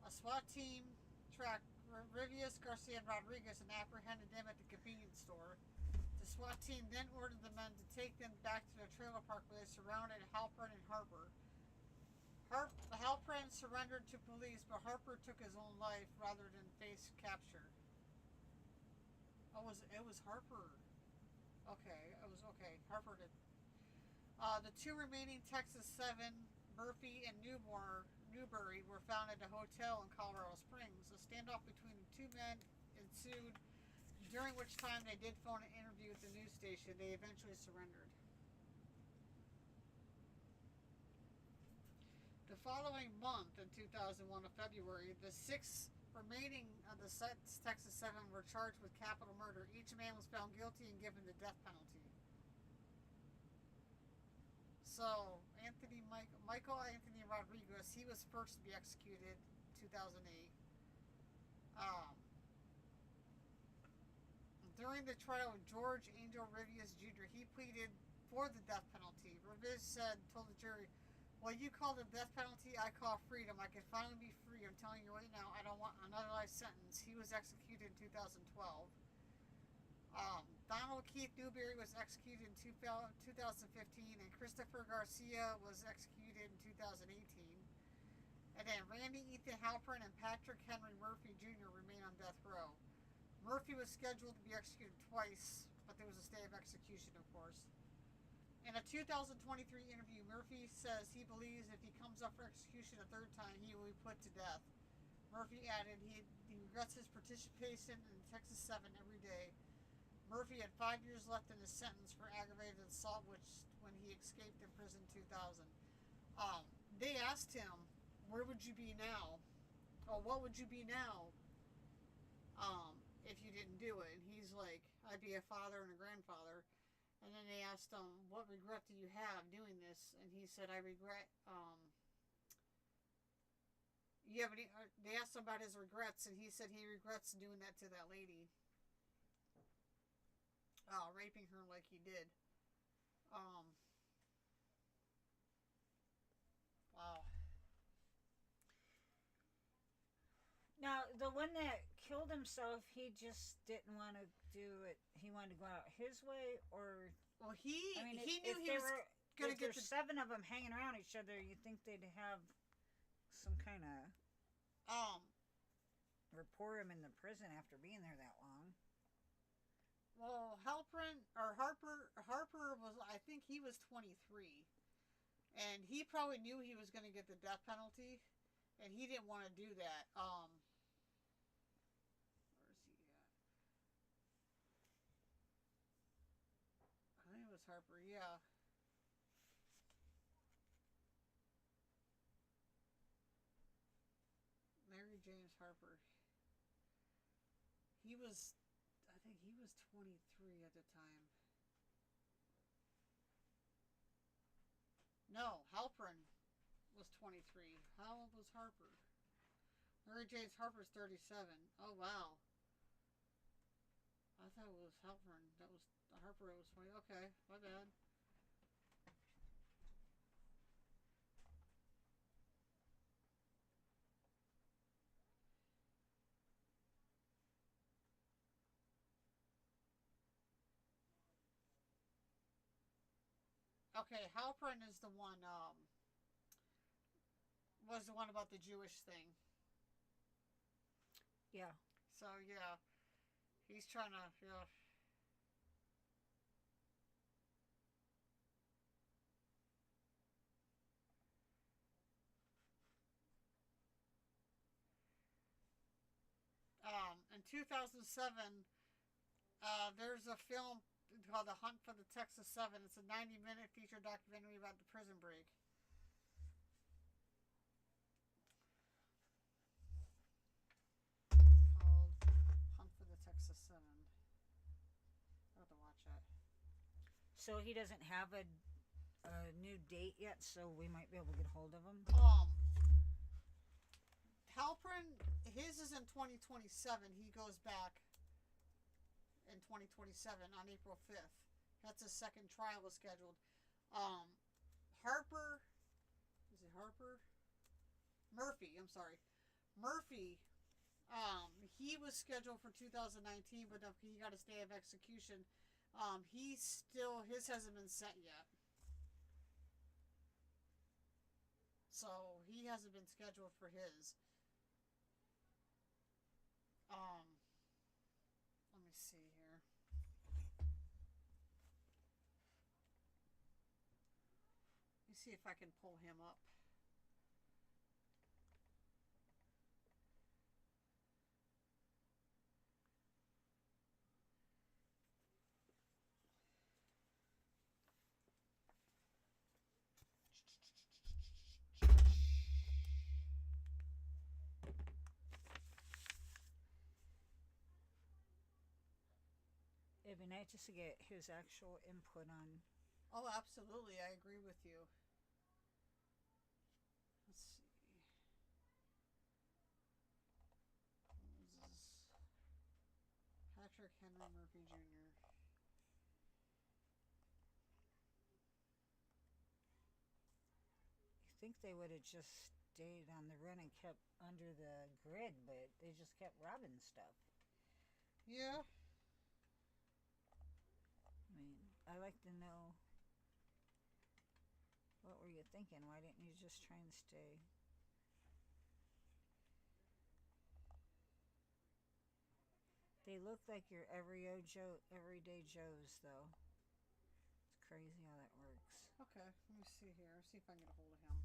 A SWAT team tracked Rivias, Garcia, and Rodriguez and apprehended them at the convenience store. The SWAT team then ordered the men to take them back to their trailer park, where they surrounded Halpern and Harper. Halpern surrendered to police, but Harper took his own life rather than face capture. It was Harper. Okay, it was okay. Harper did. The 2 remaining Texas 7, Murphy and Newberry, were found at a hotel in Colorado Springs. A standoff between the 2 men ensued, during which time they did phone an interview with the news station. They eventually surrendered. The following month, in 2001, of February, the 6 remaining of the Texas 7 were charged with capital murder. Each man was found guilty and given the death penalty. So, Michael Anthony Rodriguez, he was first to be executed in 2008. During the trial of George Angel Rivias Jr., he pleaded for the death penalty. Rivias told the jury, "Well, you call it death penalty, I call freedom. I can finally be free. I'm telling you right now, I don't want another life sentence." He was executed in 2012. Donald Keith Newberry was executed in 2015, and Christopher Garcia was executed in 2018. And then Randy Ethan Halpern and Patrick Henry Murphy Jr. remain on death row. Murphy was scheduled to be executed twice, but there was a stay of execution, of course. In a 2023 interview, Murphy says he believes if he comes up for execution a 3rd time, he will be put to death. Murphy added he regrets his participation in the Texas 7 every day. Murphy had 5 years left in his sentence for aggravated assault, when he escaped in prison in 2000. They asked him, "Where would you be now? Or what would you be now if you didn't do it?" And he's like, "I'd be a father and a grandfather." And then they asked him, "What regret do you have doing this?" And he said, "I regret." They asked him about his regrets, and he said he regrets doing that to that lady. Raping her like he did. Wow. Now, the one that killed himself, he just didn't want to do it. He wanted to go out his way, or... Well, he knew if he was going to get there's 7 of them hanging around each other, you'd think they'd have some kind of rapport him in the prison after being there that long. Well, Harper was, I think he was 23. And he probably knew he was going to get the death penalty. And he didn't want to do that. Where is he at? Harper, yeah. Mary James Harper. He was, I think he was 23 at the time. No, Halpern was 23. How old was Harper? Mary James Harper's 37. Oh, wow. I thought it was Halpern. That was Harper. It was 20. Okay, my bad. Okay, Halpern is the one. Was the one about the Jewish thing. Yeah. So yeah, he's trying to. Yeah. In 2007, there's a film called The Hunt for the Texas Seven. It's a 90-minute feature documentary about the prison break. Called Hunt for the Texas Seven. I'll have to watch that. So he doesn't have a new date yet, so we might be able to get hold of him. Halpern, his is in 2027. He goes back in 2027 on April 5th. That's his second trial is scheduled. Harper, is it Harper? Murphy, I'm sorry. Murphy, he was scheduled for 2019, but he got a stay of execution. His hasn't been set yet. So he hasn't been scheduled for his. Let me see here. Let me see if I can pull him up. It'd be nice just to get his actual input on. Oh, absolutely. I agree with you. Let's see. This is Patrick Henry Murphy Jr. You think they would have just stayed on the run and kept under the grid, but they just kept robbing stuff. Yeah. I mean, I like to know, what were you thinking? Why didn't you just try and stay? They look like your everyday Joes, though. It's crazy how that works. Okay, let me see here. See if I can get a hold of him.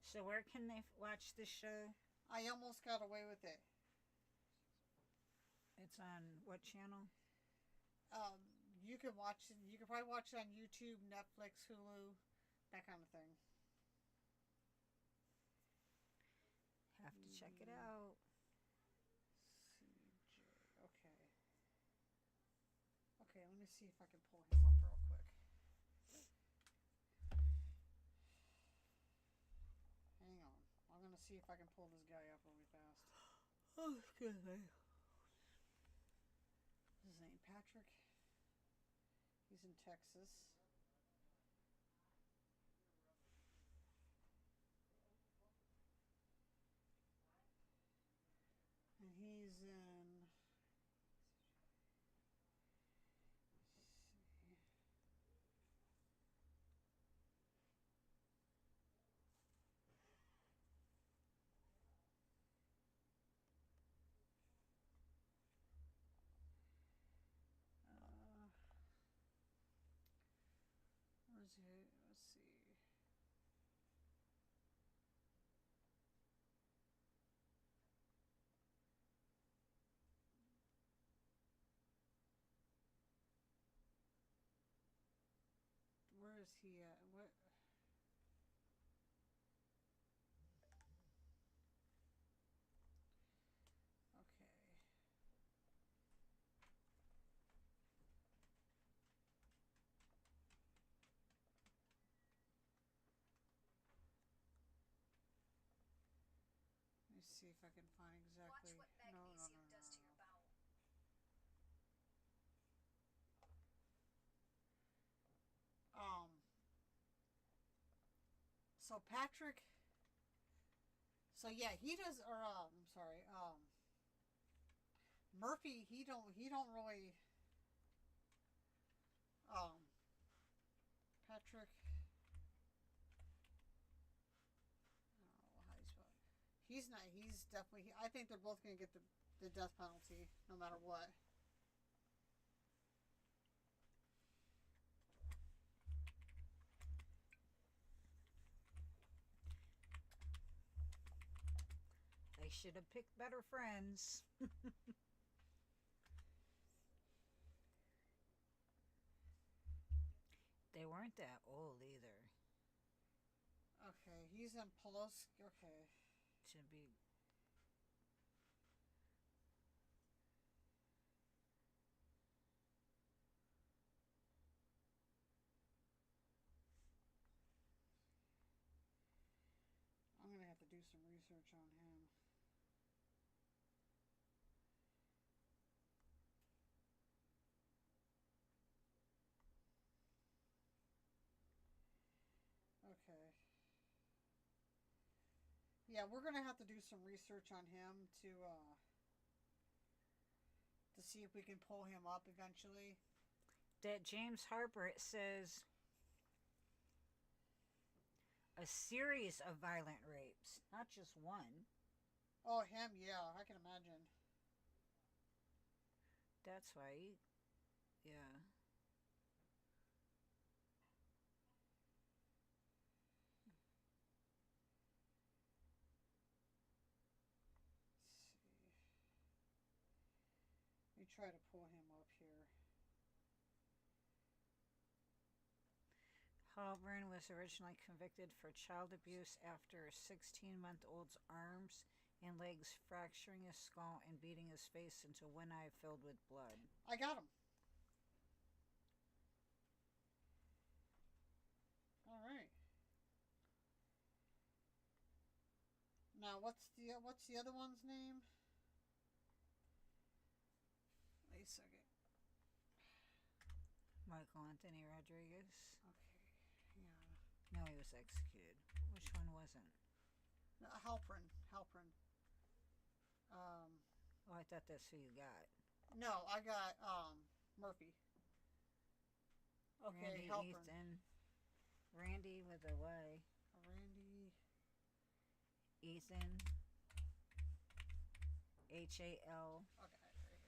So where can they watch this show? I almost got away with it. It's on what channel? You can watch it. You can probably watch it on YouTube, Netflix, Hulu, that kind of thing. Have to check it out. CJ. Okay. Okay, let me see if I can pull him up real quick. Hang on. I'm going to see if I can pull this guy up really fast. Oh, excuse me. His name Patrick. He's in Texas. And he's in. Where's he? Let's see. is he at? What? Okay. Let me see if I can find exactly. Watch what magnesium does to your bowel. So Patrick. So yeah, he does. Or I'm sorry. Murphy. He don't really. Patrick. I don't know how he's spelled. He's not. He's definitely. I think they're both going to get the death penalty, no matter what. They should have picked better friends. They weren't that old either. Okay, he's in Pelosi. Okay. To be. I'm going to have to do some research on him. Okay. Yeah, we're gonna have to do some research on him to see if we can pull him up eventually. That James Harper, it says a series of violent rapes, not just one. Oh, him, yeah, I can imagine. That's why, yeah. Let me try to pull him up here. Halpern was originally convicted for child abuse after a 16-month-old's arms and legs fracturing his skull and beating his face into one eye filled with blood. I got him. All right. Now, what's the other one's name? Wait a second. Michael Anthony Rodriguez. Okay. Yeah. No, he was executed. Which one wasn't? No, Halpern. Oh, I thought that's who you got. No, I got Murphy. Okay, Randy, Halpern. Ethan. Randy with a Y. Randy. Ethan. H-A-L. Okay, right here.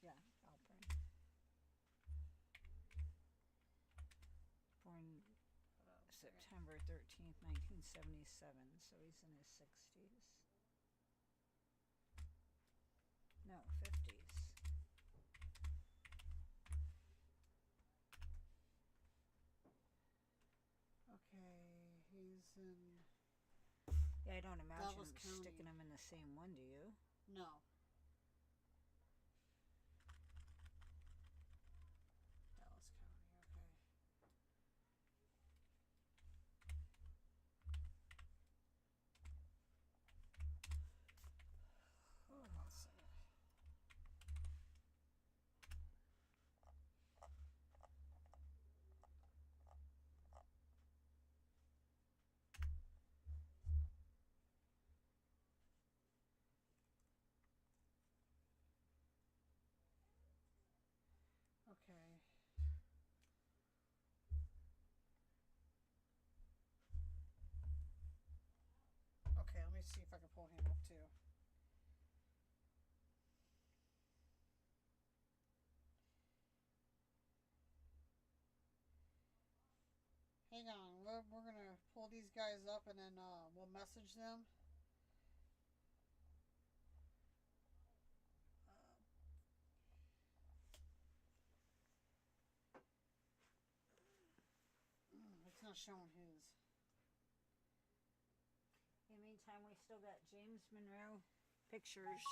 Yeah, Halpern. Born September 13th, 1977, so he's in his 60s. No, 50s. Okay, he's in... Yeah, I don't imagine Dallas County. sticking him in the same one, do you? No. Dallas County, okay. Oh, one second. Okay. Okay, let me see if I can pull him up too. Hang on, we're gonna pull these guys up and then we'll message them. showing his. In the meantime, we still got James Monroe pictures.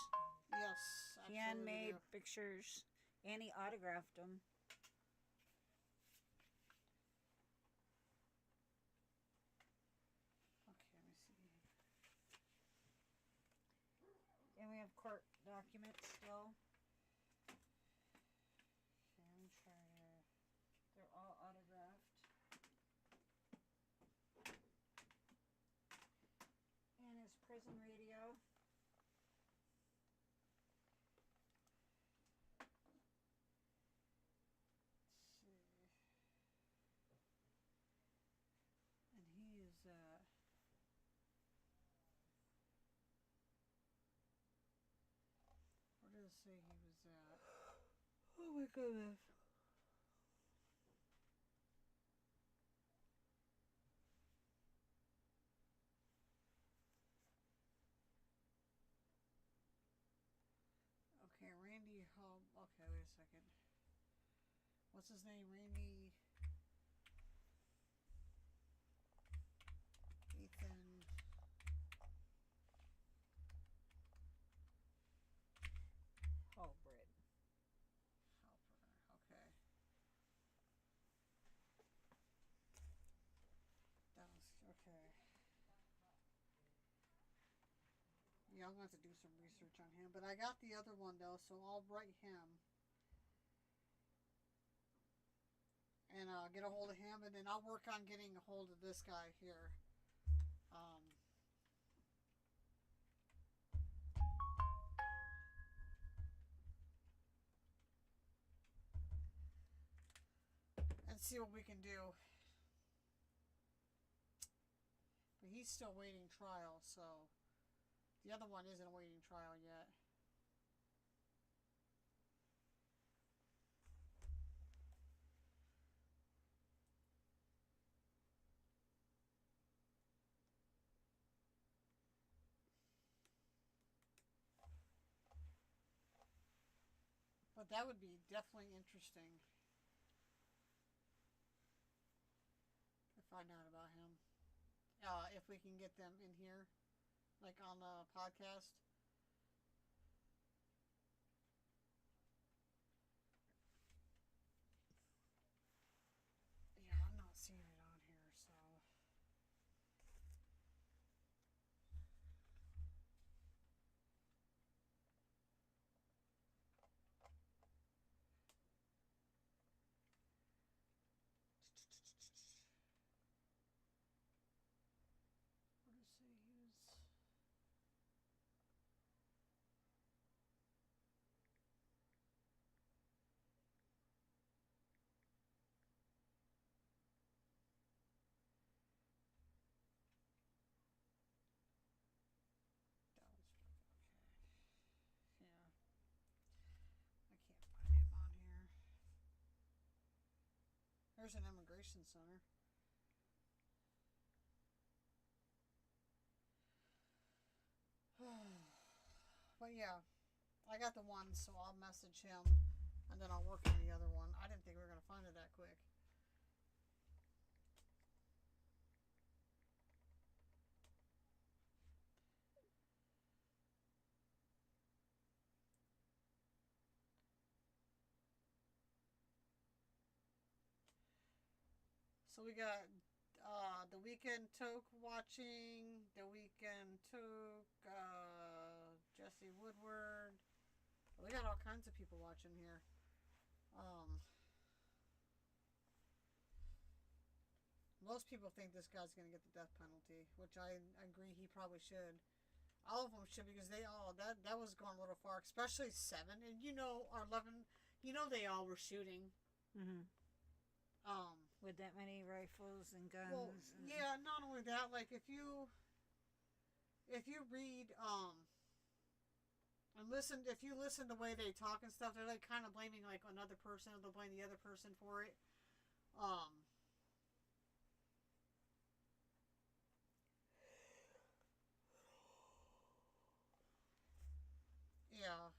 Yes, absolutely. Handmade pictures. And he autographed them. Okay, let me see. And we have court documents still. Okay, I'm trying to. They're all autographed. And his prison radio. And he is, where does it say he was at? Oh my goodness. Okay, Randy Hub. Okay, wait a second. What's his name? Randy. Ethan. Halberd. Halper. Okay. That was okay. Yeah, I'm going to have to do some research on him. But I got the other one though, so I'll write him. And get a hold of him, and then I'll work on getting a hold of this guy here. And see what we can do. But he's still waiting trial, so the other one isn't waiting trial yet. But that would be definitely interesting to find out about him. If we can get them in here, like on the podcast. Yeah, I'm not seeing it on here, so. What does it say he was? That was okay. Yeah. I can't find him on here. There's an immigration center. But yeah, I got the one, so I'll message him, and then I'll work on the other one. I didn't think we were going to find it that quick. So we got the Weekend Toke watching, the Weekend Toke, Jesse Woodward. We got all kinds of people watching here. Most people think this guy's going to get the death penalty, which I agree he probably should. All of them should, because they all, that was going a little far, especially 7. And or 11, they all were shooting. Mm-hmm. With that many rifles and guns. Well, yeah, not only that, like if you read and listen, if you listen the way they talk and stuff, they're like kind of blaming like another person, or they'll blame the other person for it. Yeah.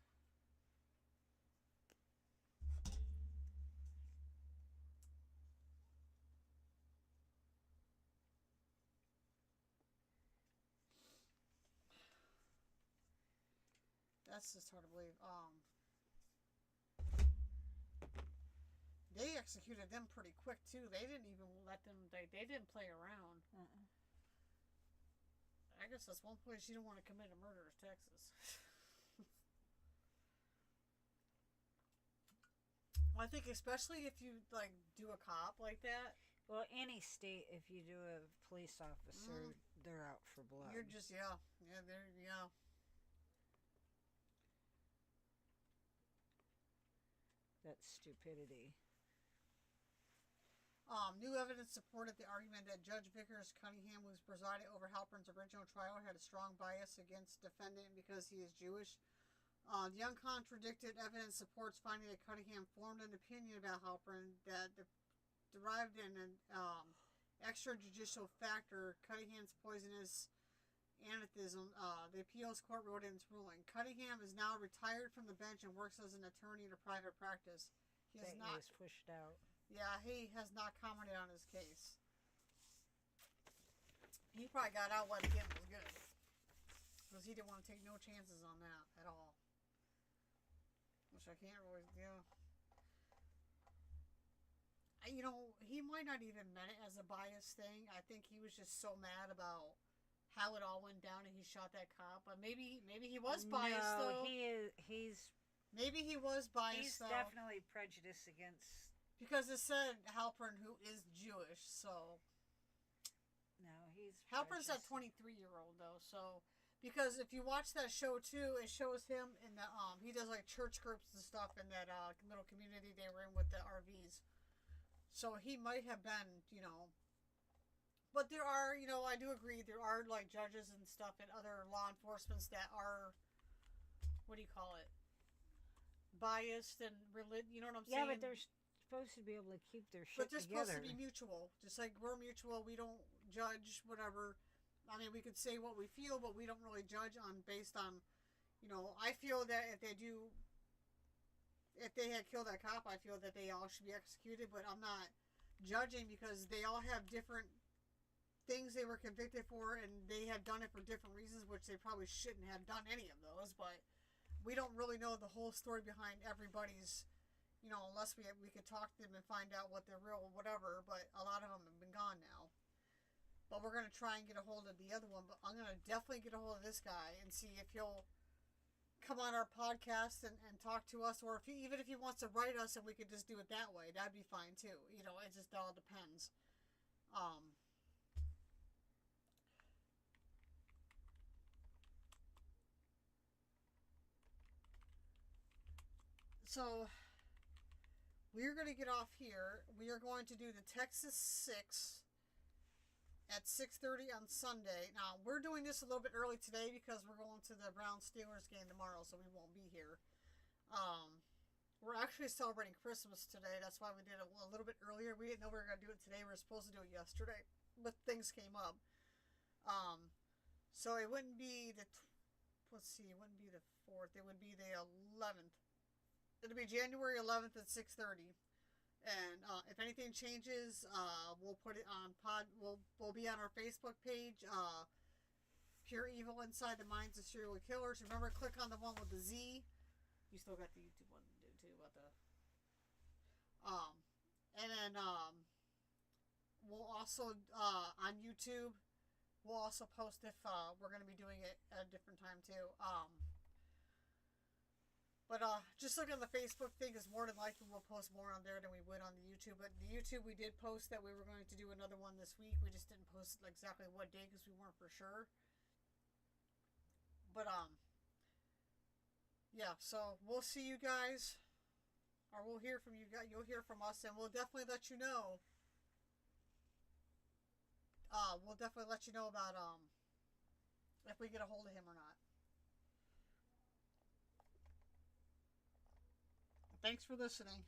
That's just hard to believe. They executed them pretty quick too. They didn't even let them. They didn't play around. I guess that's one place you don't want to commit a murder is Texas. I think especially if you like do a cop like that. Well, any state, if you do a police officer, they're out for blood. You're just yeah. That's stupidity. New evidence supported the argument that Judge Vickers Cunningham, who's presided over Halpern's original trial, had a strong bias against defendant because he is Jewish. The uncontradicted evidence supports finding that Cunningham formed an opinion about Halpern that derived in an extrajudicial factor, Cunningham's poisonous atheism. The appeals court wrote in its ruling, Cunningham is now retired from the bench and works as an attorney in a private practice. He has not pushed out. Yeah, he has not commented on his case. He probably got out what he did was good. Because he didn't want to take no chances on that at all. Which I can't really, he might not even meant it as a bias thing. I think he was just so mad about how it all went down and he shot that cop. But maybe he was biased though. Maybe he was biased though. He's definitely prejudiced against. Because it said Halpern, who is Jewish, so. No, he's. Halpern's that 23-year-old though, so. Because if you watch that show too, it shows him in the he does like church groups and stuff in that little community they were in with the RVs. So he might have been, But there are, I do agree there are like judges and stuff and other law enforcements that are, what do you call it? Biased and you know what I'm saying? Yeah, but they're supposed to be able to keep their shit But they're together. supposed to be mutual. Just like we're mutual, we don't judge whatever. I mean, we could say what we feel, but we don't really judge based on, I feel that if they had killed that cop, I feel that they all should be executed, but I'm not judging because they all have different things they were convicted for, and they have done it for different reasons, which they probably shouldn't have done any of those, but we don't really know the whole story behind everybody's, unless we could talk to them and find out what their real whatever, but a lot of them have been gone now. But we're going to try and get a hold of the other one. But I'm going to definitely get a hold of this guy and see if he'll come on our podcast and talk to us. Or even if he wants to write us and we could just do it that way. That'd be fine too. It just all depends. So we're going to get off here. We are going to do the Texas 6 at 6:30 on Sunday. Now, we're doing this a little bit early today because we're going to the Browns-Steelers game tomorrow, so we won't be here. We're actually celebrating Christmas today. That's why we did it a little bit earlier. We didn't know we were going to do it today. We were supposed to do it yesterday, but things came up. So it wouldn't be it wouldn't be the 4th. It would be the 11th. It'll be January 11th at 6:30. And if anything changes, we'll put it on We'll be on our Facebook page. Pure Evil Inside the Minds of Serial Killers. Remember, click on the one with the Z. You still got the YouTube one to do too about the. And then we'll also on YouTube. We'll also post if we're going to be doing it at a different time too. But just look on the Facebook thing, because more than likely we'll post more on there than we would on the YouTube. But the YouTube, we did post that we were going to do another one this week. We just didn't post exactly what day because we weren't for sure. But yeah. So we'll see you guys, or we'll hear from you guys. You'll hear from us, and we'll definitely let you know. We'll definitely let you know about if we get a hold of him or not. Thanks for listening.